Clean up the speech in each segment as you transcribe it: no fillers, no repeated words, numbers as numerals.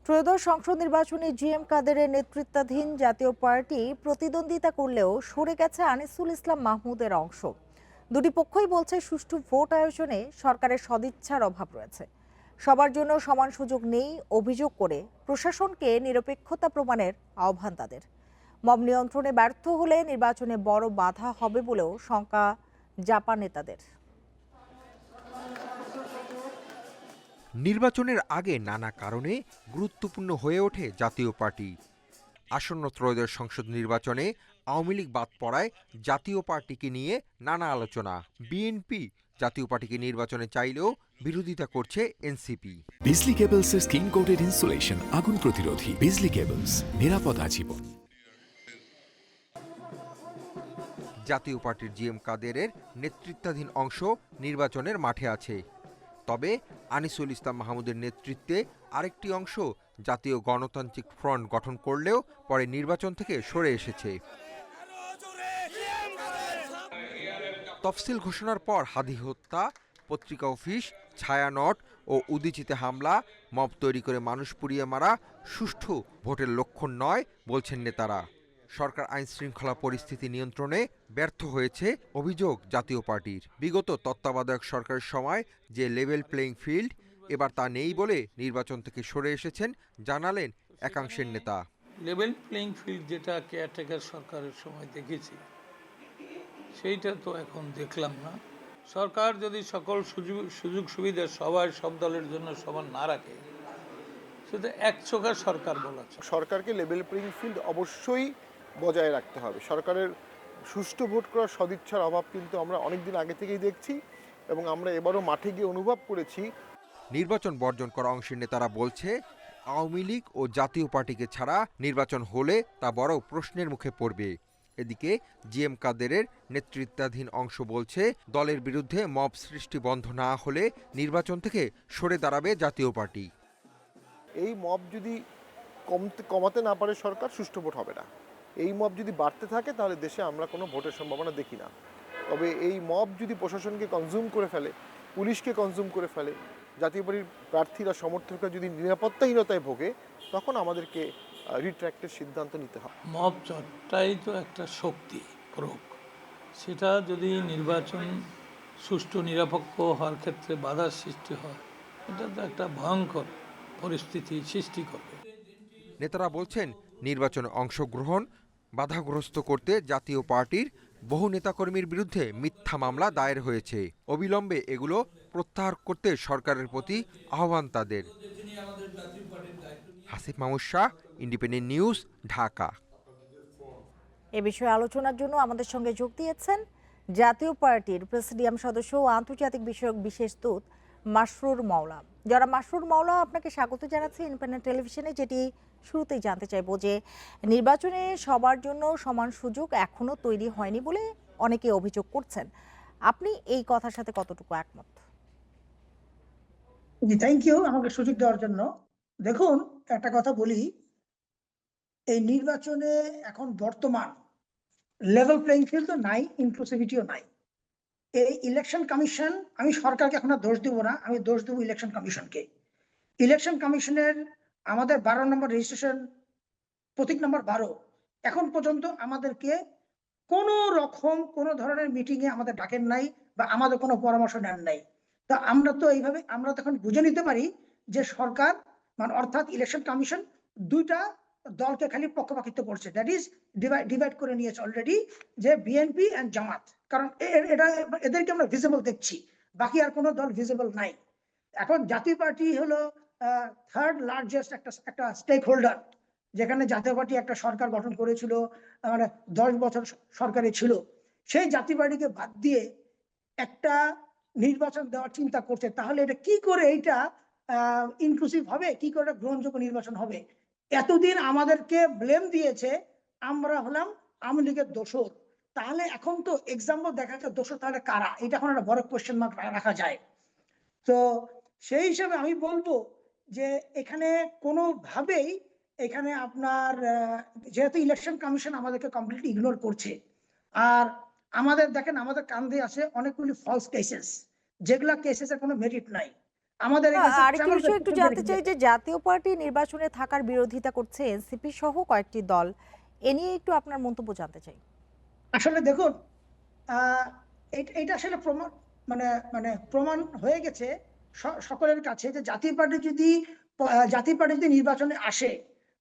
ত্রয়োদশ সংসদ নির্বাচনে জিএম কাদেরের নেতৃত্বাধীন জাতীয় পার্টি প্রতিদ্বন্দ্বিতা করলেও সরে গেছে আনিসুল ইসলাম মাহমুদের অংশ। দুটি পক্ষই বলছে সুষ্ঠু ভোট আয়োজনে সরকারের সদিচ্ছার অভাব রয়েছে। সবার জন্য সমান সুযোগ নেই অভিযোগ করে প্রশাসনকে নিরপেক্ষতা প্রমাণের আহ্বান তাদের। মব নিয়ন্ত্রণে ব্যর্থ হলে নির্বাচনে বড় বাধা হবে বলেও শঙ্কা জাপা নেতাদের। নির্বাচনের আগে নানা কারণে গুরুত্বপূর্ণ হয়ে ওঠে জাতীয় পার্টি। আসন্ন ত্রয়োদশ সংসদ নির্বাচনে আওয়ামী লীগ বাদ পড়ায় জাতীয় পার্টিকে নিয়ে নানা আলোচনা। বিএনপি জাতীয় পার্টিকে নির্বাচনে চাইলেও বিরোধিতা করছে এনসিপি। বিজলি কেবলসের স্কিন কোটেড ইনসুলেশন আগুন প্রতিরোধী। বিজলি কেবলস, নিরাপদ আজীবন। জাতীয় পার্টির জিএম কাদেরের নেতৃত্বাধীন অংশ নির্বাচনের মাঠে আছে। তবে আনিসুল ইসলাম মাহমুদের নেতৃত্বে আরেকটি অংশ জাতীয় গণতান্ত্রিক ফ্রন্ট গঠন করলেও পরে নির্বাচন থেকে সরে এসেছে। তফসিল ঘোষণার পর হাদি হত্যা, পত্রিকা অফিস, ছায়ানট ও উদীচিতে হামলা, মব তৈরি করে মানুষ পুড়িয়ে মারা সুষ্ঠু ভোটের লক্ষণ নয় বলছেন নেতারা। সরকার আইন শৃঙ্খলা পরিস্থিতি নিয়ন্ত্রণে ব্যর্থ হয়েছে অভিযোগ জাতীয় পার্টির। বিগত তত্ত্বাবধায়ক সরকারের সময় যে লেভেল প্লেইং ফিল্ড, এবার তা নেই বলে নির্বাচন থেকে সরে এসেছেন জানালেন একাংশের নেতা। লেভেল প্লেইং ফিল্ড যেটা কেয়ারটেকার সরকারের সময় দেখেছি, সেইটা তো এখন দেখলাম না। সরকার যদি সকল সুযোগ সুবিধা সবার সব দলের জন্য সমান না রাখে, সেটা একচোখা সরকার বলা যায়। সরকারকে লেভেল প্লেইং ফিল্ড অবশ্যই বজায় রাখতে হবে। সরকারের সুষ্ঠু ভোট করার সদিচ্ছার অভাব কিন্তু আমরা অনেকদিন আগে থেকেই দেখছি এবং আমরা এবারও মাঠে গিয়ে অনুভব করেছি। নির্বাচন বর্জন করা অংশের নেতারা বলছে, আওয়ামী লীগ ও জাতীয় পার্টিকে ছাড়া নির্বাচন হলে তা বড় প্রশ্নের মুখে পড়বে। এদিকে জিএম কাদেরের নেতৃত্বাধীন অংশ বলছে, দলের বিরুদ্ধে মব সৃষ্টি বন্ধ না হলে নির্বাচন থেকে সরে দাঁড়াবে জাতীয় পার্টি। এই মব যদি কমাতে না পারে সরকার, সুষ্ঠু ভোট হবে না। এই মব যদি বাড়তে থাকে তাহলে দেশে আমরা কোনো ভোটের সম্ভাবনা দেখি না। তবে এই মব যদি প্রশাসনকে কনজিউম করে ফেলে, পুলিশকে কনজিউম করে ফেলে, জাতীয় পার্টির প্রার্থীরা সমর্থকরা যদি নিরাপত্তাহীনতায় ভোগে, তখন আমাদেরকে রিট্র্যাক্টের সিদ্ধান্ত নিতে হবে। মব চটটাই তো একটা শক্তি প্রয়োগ, সেটা যদি নির্বাচন সুষ্ঠু নিরপেক্ষ হওয়ার ক্ষেত্রে বাধার সৃষ্টি হয়, এটা তো একটা ভয়ঙ্কর পরিস্থিতি সৃষ্টি করবে। নেতারা বলছেন, নির্বাচনে অংশগ্রহণ বাধাগ্রস্ত করতে জাতীয় পার্টির বহু নেতাকর্মীর বিরুদ্ধে মিথ্যা মামলা দায়ের হয়েছে। অবিলম্বে এগুলো প্রত্যাহার করতে সরকারের প্রতি আহ্বান তাদের। Hasif Mahmud Shah, Independent News, Dhaka. এ বিষয়ে আলোচনার জন্য আমাদের সঙ্গে যোগ দিয়েছেন জাতীয় পার্টির প্রেসিডিয়াম সদস্য ও আন্তর্জাতিক বিষয়ক বিশেষ দূত মাসরুর মাওলা। যারা মাসরুর মাওলা, আপনাকে স্বাগত জানাচ্ছি ইন্ডিপেন্ডেন্ট টেলিভিশনে। যেটি শুরুতেই জানতে চাইবো যে নির্বাচনে সবার জন্য সমান সুযোগ এখনো তৈরি হয়নি বলে অনেকে অভিযোগ করছেন। আপনি এই কথার সাথে কতটুকু একমত? জি, থ্যাংক ইউ আমাকে সুযোগ দেওয়ার জন্য। দেখুন, একটা কথা বলি, এই নির্বাচনে এখন বর্তমান লেভেল প্লেইং ফিল্ড তো নাই, ইনক্লুসিভিটিও নাই। এই ইলেকশন কমিশন, আমি সরকারকে এখন আর দোষ দেবো না, আমি দোষ দেবো ইলেকশন কমিশনকে। ইলেকশন কমিশনের আমাদের 12 নম্বর রেজিস্ট্রেশন, প্রতীক নম্বর 12, এখন পর্যন্ত আমাদেরকে কোনো রকম কোনো ধরনের মিটিং এ আমাদের ডাকেন নাই বা আমাদের কোনো পরামর্শ নেন নাই। তা আমরা তো এইভাবে আমরা তখন বুঝে নিতে পারি যে সরকার মানে অর্থাৎ ইলেকশন কমিশন দুইটা দলকে খালি পক্ষপাতিত্ব করছে, দ্যাট ইজ ডিভাইড করে নিয়েছে অলরেডি, যে বিএনপি এন্ড জামাত। কারণ এটা এদেরকে আমরা ভিজিবল দেখছি, বাকি আর কোনো দল ভিজিবল নাই। এখন জাতীয় পার্টি হলো থার্ড লার্জেস্ট একটা স্টেক হোল্ডার, যেখানে জাতীয় পার্টি একটা সরকার গঠন করেছিল, মানে 10 বছর সরকারে ছিল। সেই জাতীয় পার্টিকে বাদ দিয়ে একটা নির্বাচন দেওয়ার চিন্তা করছে, তাহলে এটা কি করে এইটা ইনক্লুসিভ হবে, কি করে গ্রহণযোগ্য নির্বাচন হবে? এতদিন আমাদেরকে ব্লেম দিয়েছে আমরা হলাম আওয়ামী লীগের দোসর, তাহলে এখন তো এক্সাম্পল দেখা যাচ্ছে দোসর তাহলে কারা, এটা এখন একটা বড় কোয়েশ্চেন মার্ক রাখা যায়। তো সেই হিসাবে আমি বলবো যে এখানে কোনোভাবেই এখানে আপনার যেহেতু ইলেকশন কমিশন আমাদেরকে কমপ্লিটলি ইগনোর করছে, আর আমাদের দেখেন আমাদের কাঁধে আছে অনেকগুলি ফলস কেসেস, যেগুলা কেসেসের কোনো মেরিট নাই। আমাদের এখানে আরেকটি travel বিষয় একটু restriction জানতে রেখে চাই যে জাতীয় পার্টি নির্বাচনে থাকার বিরোধিতা করছে এনসিপি সহ কয়েকটি দল, এ নিয়ে একটু আপনার মন্তব্য জানতে চাই। আসলে দেখুন, আহ, এটা আসলে প্রমাণ, মানে প্রমাণ হয়ে গেছে সকলের কাছে যে জাতীয় পার্টি যদি জাতীয় পার্টি যদি নির্বাচনে আসে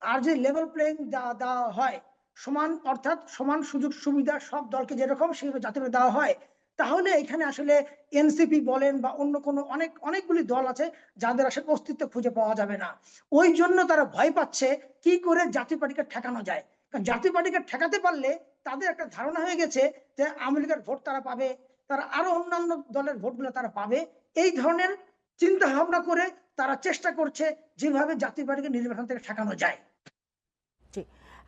আর যে লেভেল প্লেইং দেওয়া হয়, সমান অর্থাৎ সমান সুযোগ সুবিধা সব দলকে যেরকম সেভাবে জাতীয় পার্টি দেওয়া হয়, তাহলে এখানে আসলে এনসিপি বলেন বা অন্য কোনো অনেকগুলি দল আছে যাদের আসলে অস্তিত্ব খুঁজে পাওয়া যাবে না। ওই জন্য তারা ভয় পাচ্ছে কি করে জাতীয় পার্টিকে ঠেকানো যায়। কারণ জাতীয় পার্টিকে ঠেকাতে পারলে তাদের একটা ধারণা হয়ে গেছে যে আওয়ামী লীগের ভোট তারা পাবে, তারা আরো অন্যান্য দলের ভোটগুলো তারা পাবে। এই ধরনের চিন্তা ভাবনা করে তারা চেষ্টা করছে যেভাবে জাতীয় পার্টিকে নির্বাচন থেকে ঠেকানো যায়। জি,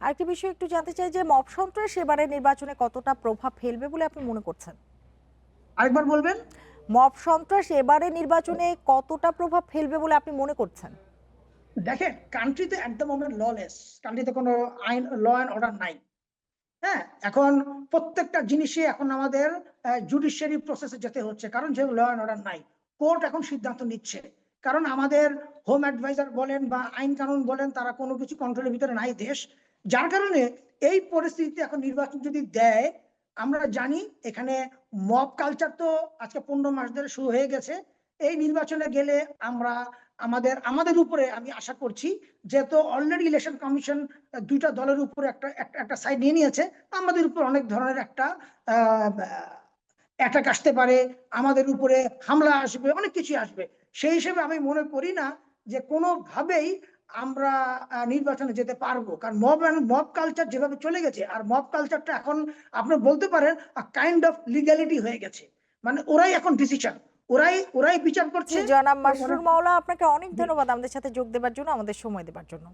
আরেকটি বিষয় একটু জানতে চাই যে মব সন্ত্রাস এবারে নির্বাচনে কতটা প্রভাব ফেলবে বলে আপনি মনে করছেন? আরেকবার বলবেন। মব সন্ত্রাস এবারে নির্বাচনে কতটা প্রভাব ফেলবে বলে আপনি মনে করছেন? দেখেন, কান্ট্রিতে এট দ্য মোমেন্ট ললেস, কান্ট্রিতে কোনো আইন, ল অ্যান্ড অর্ডার নাই। হ্যাঁ, এখন প্রত্যেকটা জিনিসে এখন আমাদের জুডিশিয়ারি প্রসেসে যেতে হচ্ছে, কারণ যেহেতু ল অ্যান্ড অর্ডার নাই, কোর্ট এখন সিদ্ধান্ত নিচ্ছে। কারণ আমাদের হোম অ্যাডভাইজার বলেন বা আইন কানুন বলেন, তারা কোনো কিছু কন্ট্রোলের ভিতরে নাই দেশ। যার কারণে এই পরিস্থিতিতে এখন নির্বাচন যদি দেয়, আমরা জানি এখানে মব কালচার তো আজকে 15 মাস ধরে শুরু হয়ে গেছে। এই নির্বাচনে গেলে আমরা আমাদের উপরে আমি আশা করছি, যেহেতু অলরেডি ইলেকশন কমিশন দুইটা দলের উপরে একটা সাইড নিয়ে নিয়েছে, আমাদের উপর অনেক ধরনের একটা অ্যাটাক আসতে পারে, আমাদের উপরে হামলা আসবে, অনেক কিছু আসবে। সেই হিসেবে আমি মনে করি না যে কোনোভাবেই আমরা নির্বাচনে যেতে পারবো, কারণ মব কালচার যেভাবে চলে গেছে, আর মব কালচারটা এখন আপনি বলতে পারেন কাইন্ড অফ লিগ্যালিটি হয়ে গেছে। মানে ওরাই এখন ডিসিশন, ওরাই বিচার করছে। জি, জনাব মাসরুর মাওলা, আপনাকে অনেক ধন্যবাদ আমাদের সাথে যোগ দেওয়ার জন্য, আমাদের সময় দেওয়ার জন্য।